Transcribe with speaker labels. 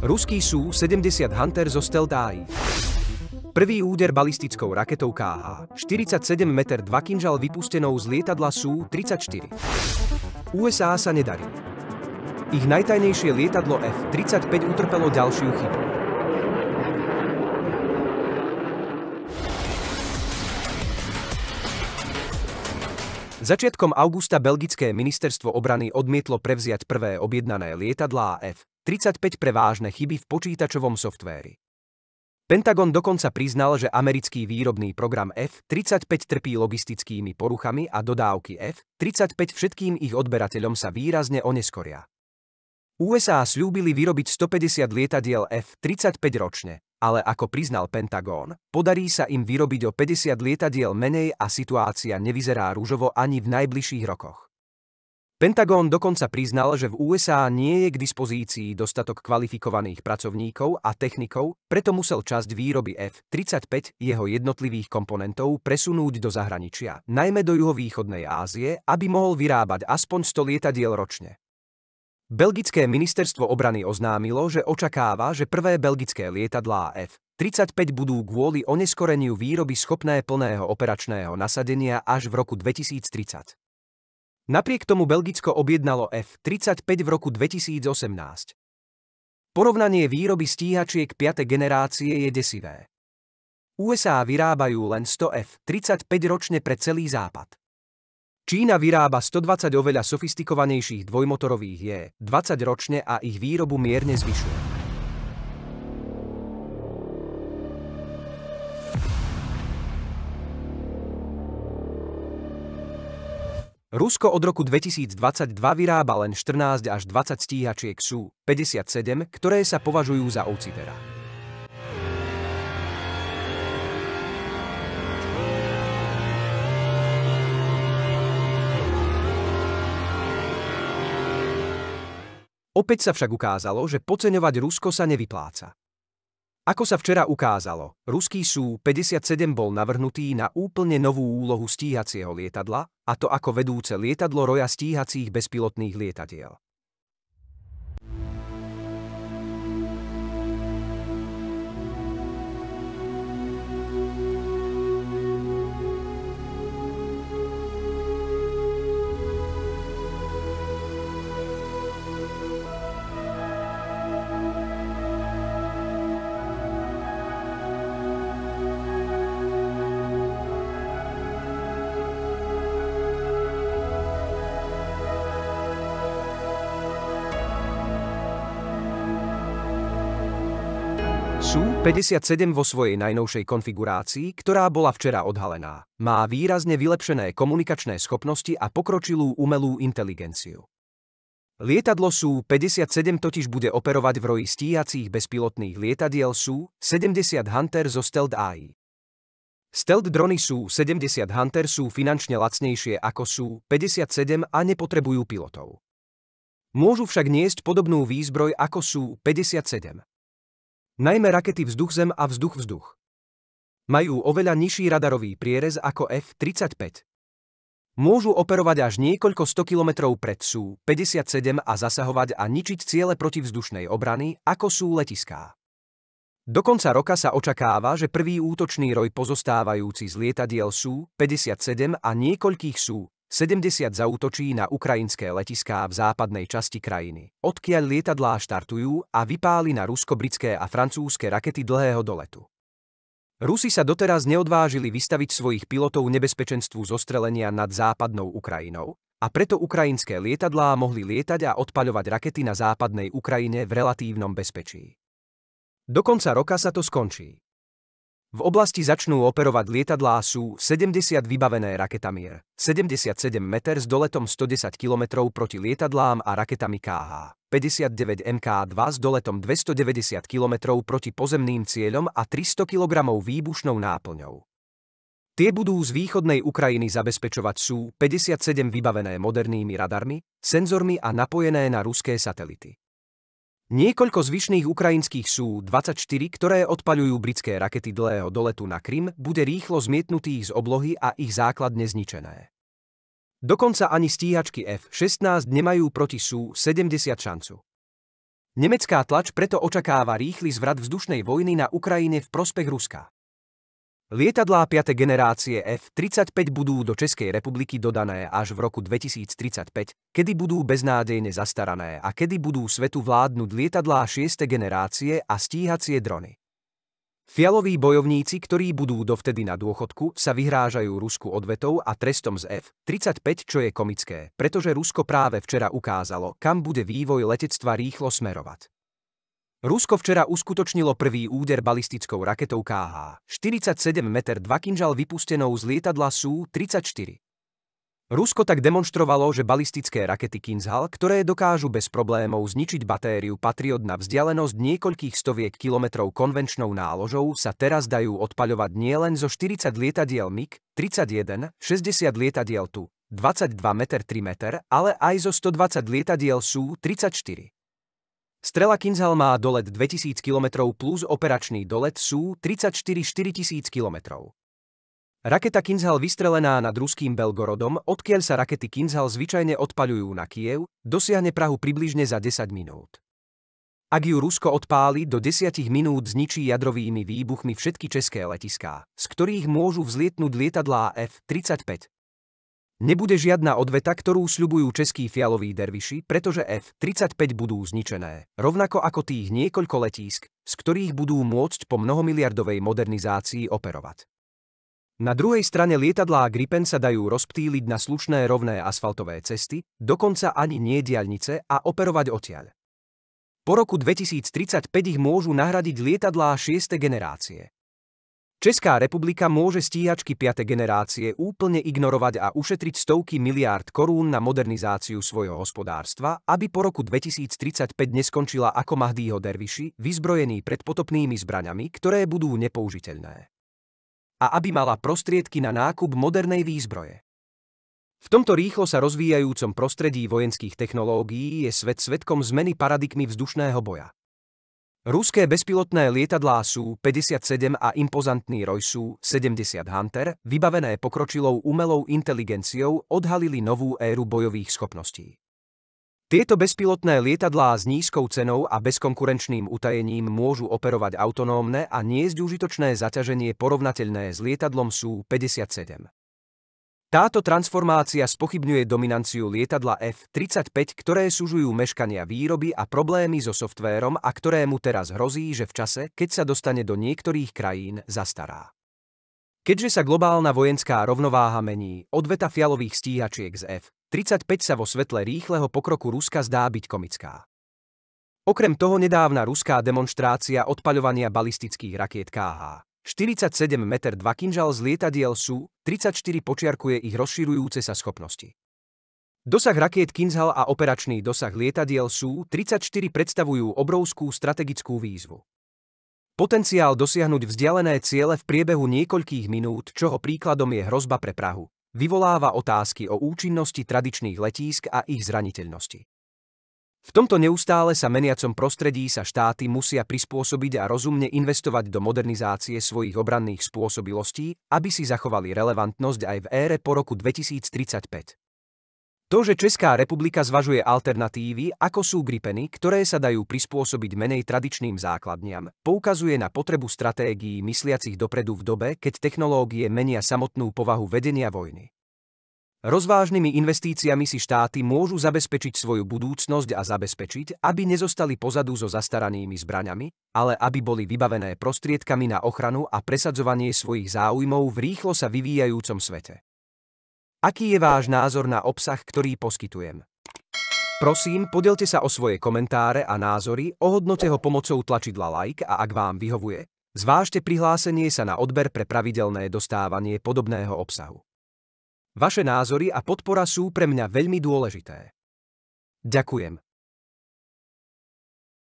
Speaker 1: Ruský Sú-70 Hunter zo Stealth AI. Prvý úder balistickou raketou KH-47 m2 kinžal vypustenou z lietadla Sú-34. USA sa nedarí. Ich najtajnejšie lietadlo F-35 utrpelo ďalšiu chybu. Začiatkom augusta belgické ministerstvo obrany odmietlo prevziať prvé objednané lietadlá F-35 pre vážne chyby v počítačovom softvéri. Pentagon dokonca priznal, že americký výrobný program F-35 trpí logistickými poruchami a dodávky F-35 všetkým ich odberateľom sa výrazne oneskoria. USA sľúbili vyrobiť 150 lietadiel F-35 ročne, ale ako priznal Pentagón, podarí sa im vyrobiť o 50 lietadiel menej a situácia nevyzerá ružovo ani v najbližších rokoch. Pentagón dokonca priznal, že v USA nie je k dispozícii dostatok kvalifikovaných pracovníkov a technikov, preto musel časť výroby F-35 jeho jednotlivých komponentov presunúť do zahraničia, najmä do juhovýchodnej Ázie, aby mohol vyrábať aspoň 100 lietadiel ročne. Belgické ministerstvo obrany oznámilo, že očakáva, že prvé belgické lietadlá F-35 budú kvôli oneskoreniu výroby schopné plného operačného nasadenia až v roku 2030. Napriek tomu Belgicko objednalo F-35 v roku 2018. Porovnanie výroby stíhačiek 5. generácie je desivé. USA vyrábajú len 100 F-35 ročne pre celý západ. Čína vyrába 120 oveľa sofistikovanejších dvojmotorových J-20 ročne a ich výrobu mierne zvyšuje. Rusko od roku 2022 vyrába len 14 až 20 stíhačiek Sú-57, ktoré sa považujú za oucitera. Opäť sa však ukázalo, že podceňovať Rusko sa nevypláca. Ako sa včera ukázalo, ruský Sú-57 bol navrhnutý na úplne novú úlohu stíhacieho lietadla, a to ako vedúce lietadlo roja stíhacích bezpilotných lietadiel. Sú-57 vo svojej najnovšej konfigurácii, ktorá bola včera odhalená, má výrazne vylepšené komunikačné schopnosti a pokročilú umelú inteligenciu. Lietadlo Sú-57 totiž bude operovať v roji stíhacích bezpilotných lietadiel Sú-70 Hunter zo Stealth AI. Stealth drony Sú-70 Hunter sú finančne lacnejšie ako Sú-57 a nepotrebujú pilotov. Môžu však niesť podobnú výzbroj ako Sú-57. Najmä rakety vzduch-zem a vzduch-vzduch. Majú oveľa nižší radarový prierez ako F-35. Môžu operovať až niekoľko 100 kilometrov pred Sú-57 a zasahovať a ničiť ciele protivzdušnej obrany, ako sú letiská. Do konca roka sa očakáva, že prvý útočný roj pozostávajúci z lietadiel Sú-57 a niekoľkých Sú-70 zaútočí na ukrajinské letiská v západnej časti krajiny, odkiaľ lietadlá štartujú a vypáli na rusko-britské a francúzske rakety dlhého doletu. Rusi sa doteraz neodvážili vystaviť svojich pilotov nebezpečenstvu zostrelenia nad západnou Ukrajinou, a preto ukrajinské lietadlá mohli lietať a odpaľovať rakety na západnej Ukrajine v relatívnom bezpečí. Do konca roka sa to skončí. V oblasti začnú operovať lietadlá Sú-70 vybavené raketami 77 m s doletom 110 km proti lietadlám a raketami KH-59 Mk2 s doletom 290 km proti pozemným cieľom a 300 kg výbušnou náplňou. Tie budú z východnej Ukrajiny zabezpečovať Sú-57 vybavené modernými radarmi, senzormi a napojené na ruské satelity. Niekoľko zvyšných ukrajinských Sú-24, ktoré odpaľujú britské rakety dlhého doletu na Krym, bude rýchlo zmietnutých z oblohy a ich základne zničené. Dokonca ani stíhačky F-16 nemajú proti Sú-70 šancu. Nemecká tlač preto očakáva rýchly zvrat vzdušnej vojny na Ukrajine v prospech Ruska. Lietadlá 5. generácie F-35 budú do Českej republiky dodané až v roku 2035, kedy budú beznádejne zastarané a kedy budú svetu vládnuť lietadlá 6. generácie a stíhacie drony. Fialoví bojovníci, ktorí budú dovtedy na dôchodku, sa vyhrážajú Rusku odvetou a trestom z F-35, čo je komické, pretože Rusko práve včera ukázalo, kam bude vývoj letectva rýchlo smerovať. Rusko včera uskutočnilo prvý úder balistickou raketou KH-47M2 Kinžal vypustenou z lietadla Sú-34. Rusko tak demonštrovalo, že balistické rakety Kinžal, ktoré dokážu bez problémov zničiť batériu Patriot na vzdialenosť niekoľkých stoviek kilometrov konvenčnou náložou, sa teraz dajú odpaľovať nielen zo 40 lietadiel MiG-31, 60 lietadiel Tu-22 3 m, ale aj zo 120 lietadiel Sú-34. Strela Kinžal má dolet 2000 km plus operačný dolet Sú-34 4000 km. Raketa Kinžal vystrelená nad ruským Belgorodom, odkiaľ sa rakety Kinžal zvyčajne odpaľujú na Kyjev, dosiahne Prahu približne za 10 minút. Ak ju Rusko odpáli, do 10 minút zničí jadrovými výbuchmi všetky české letiská, z ktorých môžu vzlietnúť lietadlá F-35. Nebude žiadna odveta, ktorú sľubujú českí fialoví derviši, pretože F-35 budú zničené, rovnako ako tých niekoľko letísk, z ktorých budú môcť po mnohomiliardovej modernizácii operovať. Na druhej strane lietadlá Gripen sa dajú rozptýliť na slušné rovné asfaltové cesty, dokonca ani nie diaľnice a operovať odtiaľ. Po roku 2035 ich môžu nahradiť lietadlá 6. generácie. Česká republika môže stíhačky 5. generácie úplne ignorovať a ušetriť stovky miliárd korún na modernizáciu svojho hospodárstva, aby po roku 2035 neskončila ako Mahdího derviši, vyzbrojení predpotopnými zbraňami, ktoré budú nepoužiteľné. A aby mala prostriedky na nákup modernej výzbroje. V tomto rýchlo sa rozvíjajúcom prostredí vojenských technológií je svet svedkom zmeny paradigmy vzdušného boja. Ruské bezpilotné lietadlá Sú-57 a impozantný roj Sú-70 Hunter, vybavené pokročilou umelou inteligenciou, odhalili novú éru bojových schopností. Tieto bezpilotné lietadlá s nízkou cenou a bezkonkurenčným utajením môžu operovať autonómne a niesť užitočné zaťaženie porovnateľné s lietadlom Sú-57. Táto transformácia spochybňuje dominanciu lietadla F-35, ktoré sužujú meškania výroby a problémy so softvérom a ktorému teraz hrozí, že v čase, keď sa dostane do niektorých krajín, zastará. Keďže sa globálna vojenská rovnováha mení, odveta fialových stíhačiek z F-35 sa vo svetle rýchleho pokroku Ruska zdá byť komická. Okrem toho nedávna ruská demonštrácia odpaľovania balistických rakiet KH-47M2 Kinžal z lietadiel Sú-34 počiarkuje ich rozširujúce sa schopnosti. Dosah rakiet Kinžal a operačný dosah lietadiel Sú-34 predstavujú obrovskú strategickú výzvu. Potenciál dosiahnuť vzdialené ciele v priebehu niekoľkých minút, čoho príkladom je hrozba pre Prahu, vyvoláva otázky o účinnosti tradičných letísk a ich zraniteľnosti. V tomto neustále sa meniacom prostredí sa štáty musia prispôsobiť a rozumne investovať do modernizácie svojich obranných spôsobilostí, aby si zachovali relevantnosť aj v ére po roku 2035. To, že Česká republika zvažuje alternatívy, ako sú Gripeny, ktoré sa dajú prispôsobiť menej tradičným základniam, poukazuje na potrebu stratégií mysliacich dopredu v dobe, keď technológie menia samotnú povahu vedenia vojny. Rozvážnymi investíciami si štáty môžu zabezpečiť svoju budúcnosť a zabezpečiť, aby nezostali pozadu so zastaranými zbraňami, ale aby boli vybavené prostriedkami na ochranu a presadzovanie svojich záujmov v rýchlo sa vyvíjajúcom svete. Aký je váš názor na obsah, ktorý poskytujem? Prosím, podielte sa o svoje komentáre a názory, ohodnote ho pomocou tlačidla like a ak vám vyhovuje, zvážte prihlásenie sa na odber pre pravidelné dostávanie podobného obsahu. Vaše názory a podpora sú pre mňa veľmi dôležité. Ďakujem.